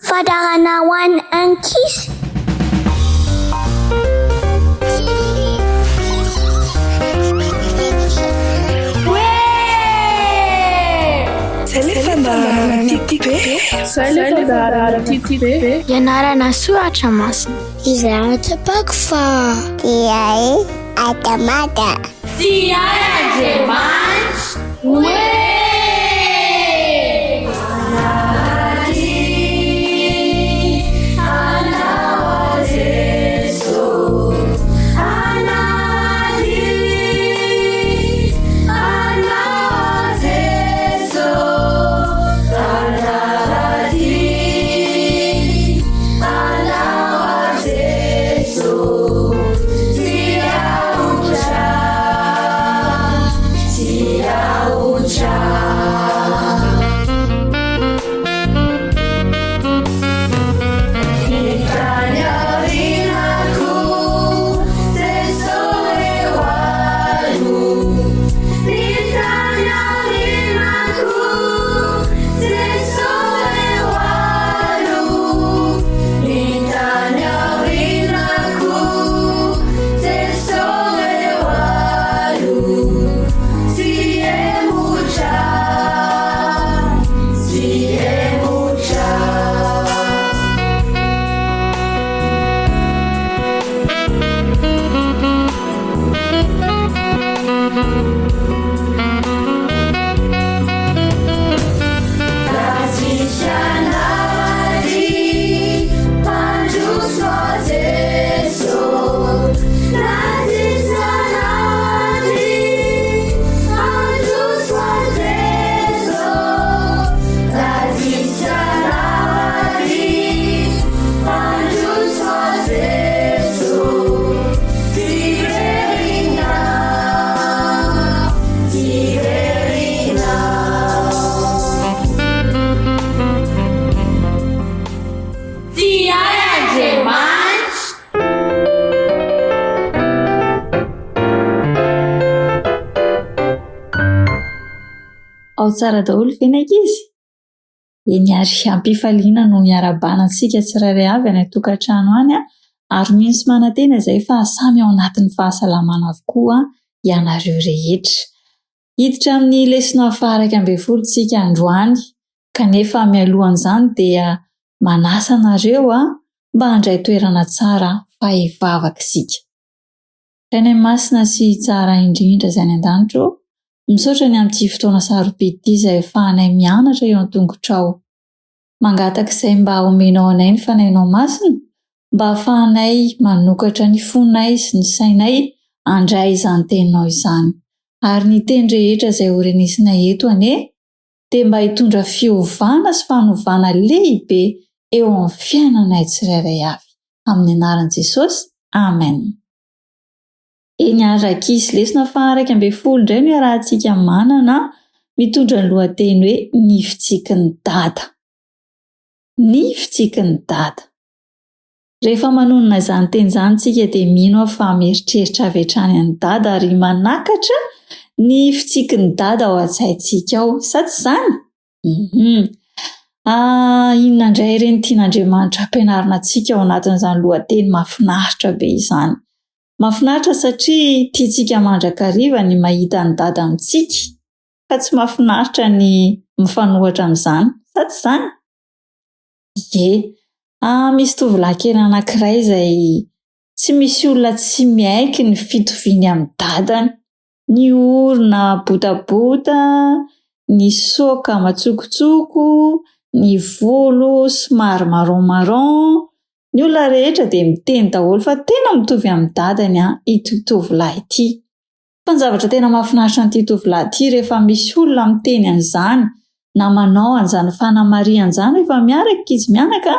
Fadarana ho an'ny ankizy. Ianarana soratra masina. Izaratra pako fa Diay Atamata. Diay Andriamanitra. Ao tsara daholo ve ny ankizy? Eny ary ampifaliana no hiara-banantsika tsirairay avy any an-tokantrano any ary misy manantena izay fa samy ao anatin'ny fahasalamana avokoa ianareo rehetra. Hiditra amin'ny lesona faha 12 tsika androany kanefa mialohan'izany dia manasa anareo mba handray toerana tsara fahivavaka isika. Rainay masina sy tsara indrindra izay any an-danitra misaotra ny amin'ity fotoana sarobidy ity izay ahafahanay mianatra eo an-tongotrao. Mangataka izay mba omenao anay ny fanahinao masina mba ahafahanay manokatra ny fonay sy ny sainay handray izany teninao izany. Ary ny teny rehetra izay orenesinay eto anie dia mba hitondra fiovana sy fanovana lehibe eo amin'ny fiainanay tsirairay avy. Amin'ny anaran'i Jesosy. Amen. Eny ary ankizy lesona faha 12 indray no iarahantsika manana mitondra ny lohateny hoe ny fitsikin'ny dada. Ny fitsikin'ny dada. Rehefa manonona izany teny izany tsika dia mino fa mieritreritra avy hatrany any dada ary manakatra ny fitsikin'ny dada ao an-tsaintsika ao, sa tsy izany? Inona indray ireny tian'Andriamanitra ampianarina antsika ao anatin'izany lohateny mahafinaritra be izany. Mahafinaritra satria tiantsika mandrakariva ny mahita ny dada amintsika, fa tsy mahafinaritra ny mifanohitra amin'izany, sa tsy izany? Misy tovolahy kely anankiray izay tsy misy olona tsy miaiky ny fitoviany amin'ny dadany. Ny orona botabota, ny soka matsokotsoko, ny volo somary marron. Ny olona rehetra dia miteny daholo fa tena mitovy amin'ny dadany ity tovolahy ity. Fa ny zavatra tena mahafinaritra an'ity tovolahy ity rehefa misy olona miteny an'izany na manao an'izany fanamariana an'izany rehefa miaraka izy mianaka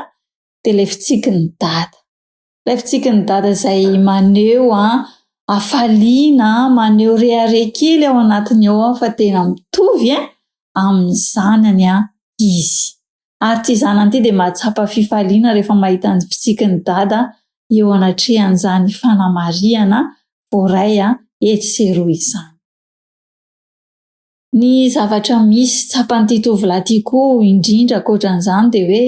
dia ilay fitsikin'ny dada. Ilay fitsikin'ny dada izay maneho hafaliana, maneho rehare kely ao anatiny ao fa tena mitovy amin'ny zanany izy. Ary ity zanany ity dia mahatsapa fifaliana rehefa mahita ny fitsikin'ny dada eo anatrehan'izany fanamariana voaray etsy sy eroa izany. Ny zavatra misy tsapan'ity tovolahy ity koa indrindra ankoatran'izany dia hoe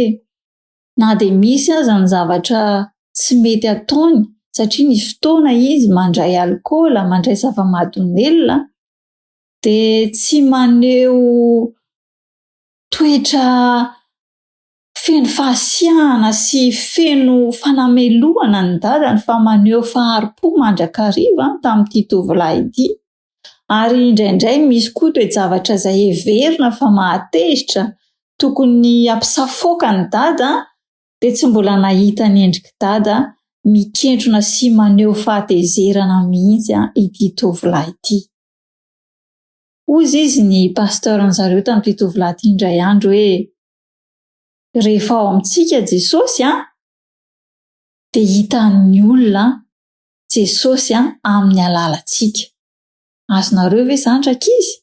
na dia misy aza ny zavatra tsy mety ataony satria ny fotoana izy mandray alkôla, mandray zava-mahadomelona dia tsy maneho toetra feno fahasiahana sy feno fanamelohana ny dadany fa maneho fahari-po mandrakariva tamin'ity tovolahy ity. Ary indraindray misy koa toe-javatra izay heverina fa mahatezitra tokony hampisafoaka ny dada dia tsy mbola nahita ny endriky dada mikentrona sy maneho fahatezerana mihitsy ity tovolahy ity. Hozy izy ny pasteurany zareo tamin'ity tovolahy ity indray andro hoe rehefa ao amintsika Jesosy dia hitan'ny olona Jesosy amin'ny alalantsika. Azonareo ve izany rakizy?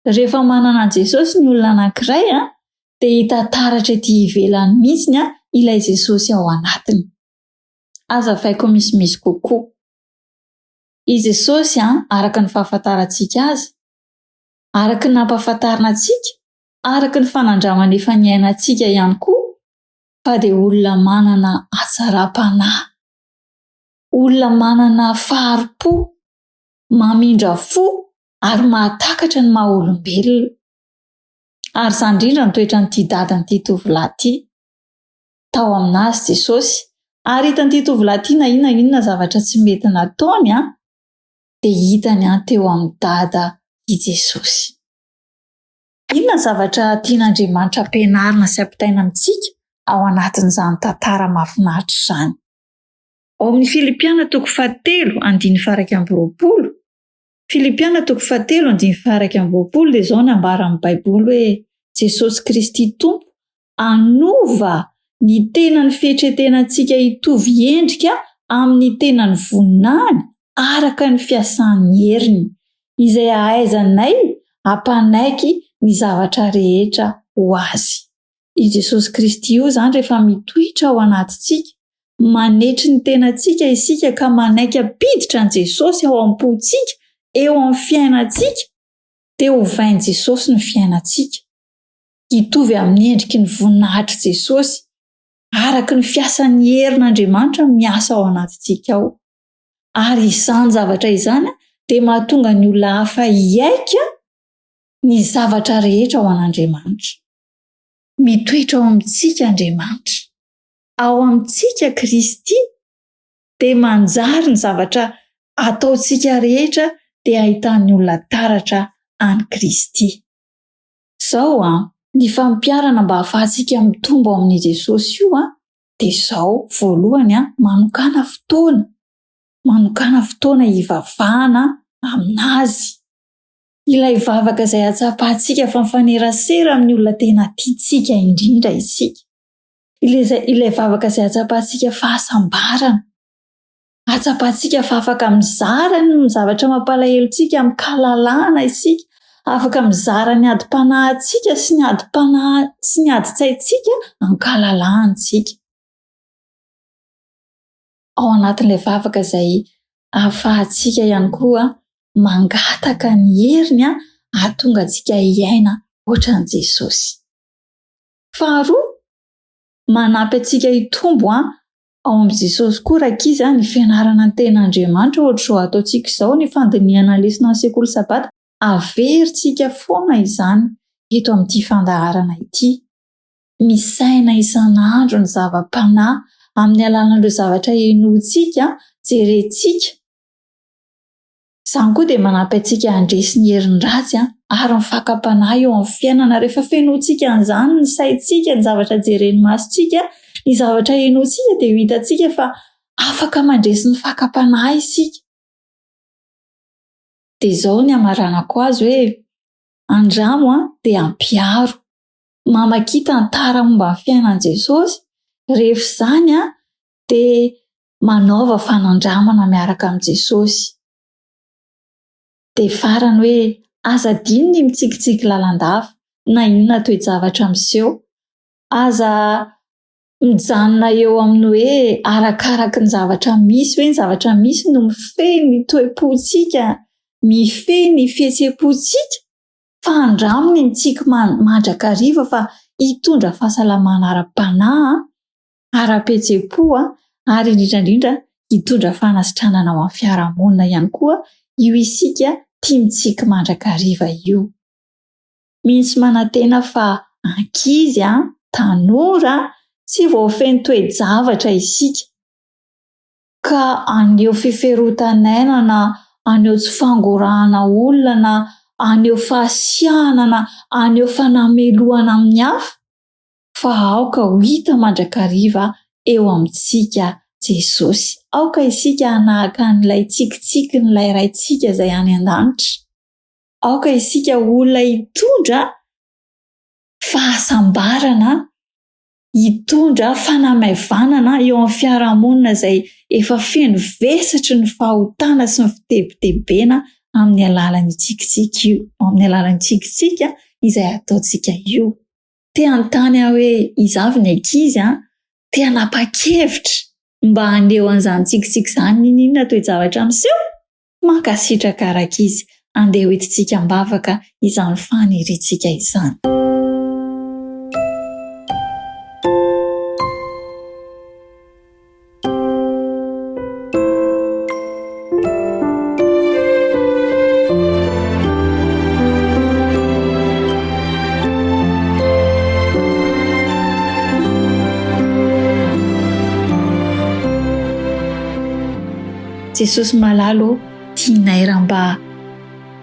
Rehefa manana Jesosy ny olona anankiray dia hita taratra ety ivelany mihitsy ilay Jesosy ao anatiny. Aza vaiko misimisy kokoa. I Jesosy araka ny fahafantarantsika azy, araka ny nampahafantarina antsika, araka ny fanandramana efa niainantsika ihany koa, fa dia olona manana hatsaram-panahy, olona manana fahari-po, mamindra fo ary mahatakatra ny maha olombelona. Ary izany indrindra ny toetran'ity dadan'ity tovolahy ity. Tao aminazy Jesosy ary hitan'ity tovolahy ity na inona zavatra tsy mety nataony dia hitany teo amin'ny dada i Jesosy. Inona zavatra tian'Andriamanitra ampianarina sy ampitaina amintsika ao anatin'izany tantara mahafinaritra izany? Ao amin'ny Filipiana 4:1-2. Filipiana 4:1-2 dia izao ny ambaran'ny Baiboly hoe Jesosy Kristy Tompo anova ny tenany fietretenantsika hitovy endrika amin'ny tenany voninahiny araka ny fiasan'ny heriny izay ahaizanay hampanaiky ny zavatra rehetra ho azy. I Jesosy Kristy io izany rehefa mitohitra ao anatintsika, manetry ny tenantsika isika ka manaiky ampiditra ny Jesosy ao am-pontsika, eo amin'ny fiainantsika, dia hovain' Jesosy ny fiainantsika. Hitovy amin'ny endriky ny voninahitry Jesosy araka ny fiasan'ny herin'Andriamanitra miasa ao anatintsika ao. Ary izany zavatra izany dia mahatonga ny olona hafa hiaika ny zavatra rehetra ao an'Andriamanitra. Mitoetra ao amintsika Andriamanitra, ao amintsika Kristy, dia manjary ny zavatra ataontsika rehetra dia ahitan'ny olona taratra any Kristy. Izao ny fampiarana mba hahafahantsika mitombo amin'ny Jesosy io dia izao: voalohany manokana fotoana hivavahana aminazy, ilay vavaka izay hatsapahantsika fa mifanerasera amin'ny olona tena tiantsika indrindra isika, ilay vavaka izay hatsapahantsika fahasambarana, hatsapahantsika fa afaka mizara ny zavatra mampalahelo-tsika amin'ny kalalahana isika, afaka mizara ny adi-panahintsika sy ny adi-tsaintsika amin'ny kalalahantsika. Ao anatin'ilay vavaka izay ahafahantsika ihany koa mangataka ny heriny ahatonga antsika hiaina ohatran'i Jesosy. Faharoa, manampy antsika hitombo ao amin'ny Jesosy koa rakizy ny fianarana ny ten'Andriamanitra ohatr'izao ataontsika izao ny fandiniana lesona ny sekoly sabata. Averintsika foana izany eto amin'ity fandaharana ity. Misaina isan'andro ny zava-panahy amin'ny alalan'ireo zavatra henontsika, jerentsika. Izany koa dia manampy antsika handresy ny herin-dratsy ary mifakam-panahy eo amin'ny fiainana. Rehefa fenotsika an'izany ny saintsika, ny zavatra jeren'ny masontsika, ny zavatra henontsika, dia hitantsika fa afaka mandresy ny fakam-panahy isika. Dia izao ny amaranako azy hoe andramo dia ampiaro. Mamaky tantara momba ny fiainan'i Jesosy, rehefa izany dia manaova fanandramana miaraka amin'ny Jesosy. Dia farany hoe aza dino ny mitsikitsiky lalandava na inona toe-javatra miseho, aza mijanona eo amin'ny hoe arakaraka ny zavatra misy, hoe ny zavatra misy no mifehy ny toe-pontsika, mifehy ny fihetsem-pontsika, fa andramony mitsiky mandrakariva fa hitondra fahasalamana ara-panahy, ara-petsepo ary indrindrandrindra hitondra fanasitranana ho amin'ny fiarahamonina ihany koa io isika tia mitsiky mandrakariva io. Misy manantena fa ankizy tanora tsy voafeny toe-javatra isika ka aneo fiferontanaina, aneo tsy fangorahana olona, aneo fahasiahana, aneo fanameloana amin'ny hafa, fa aoka ho hita mandrakariva eo amintsika Jesosy. Aoka isika hanahaka an'ilay tsikitsiky n'ilay raintsika izay any an-danitra. Aoka isika olona hitondra fahasambarana, hitondra fanamaevanana eo amin'ny fiarahamonina izay efa feno vesatry ny fahotana sy ny fitebitebena amin'ny alalan'ny tsikitsiky io, amin'ny alalan'ny tsikitsiky izay ataontsika io. Te hanontany aho hoe izavy ny ankizy te hanapa-kevitra mba haneo an'izany tsikitsiky izany, inona toe-javatra miseho? Mankasitraka araka izy, andeha hoentintsika mbavaka izany faniritsika izany. Jesosy malalo tianay raha mba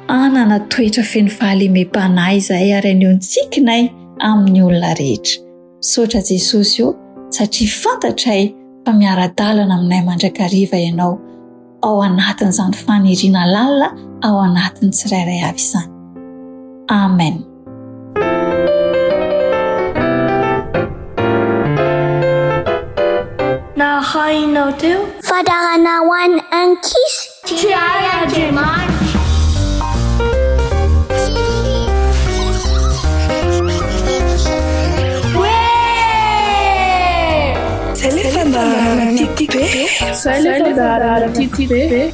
anana toetra feno fahalemem-panahy izahay ary aneo tsikinay amin'ny olona rehetra. Misaotra Jesosy io satria fantatray fa miara-dalana aminay mandrakariva ianao ao anatin'izany faniriana lalina, ao anatin'ny tsirairay avy izany. Amen. Na hainao teo Fadarana ho an'ny ankizy. Tiay Andriamanitra.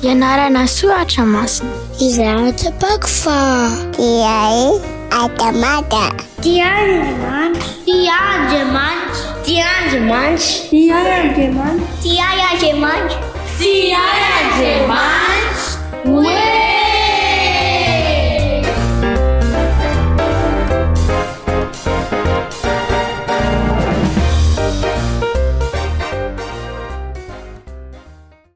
Ianarana soratra masina. Izaratra pakfa. Tiay Andriamanitra. Tiay Andriamanitra. Tiay Andriamanitra. Tiay Andriamanitra. Tiay Andriamanitra. Tiay Andriamanitra.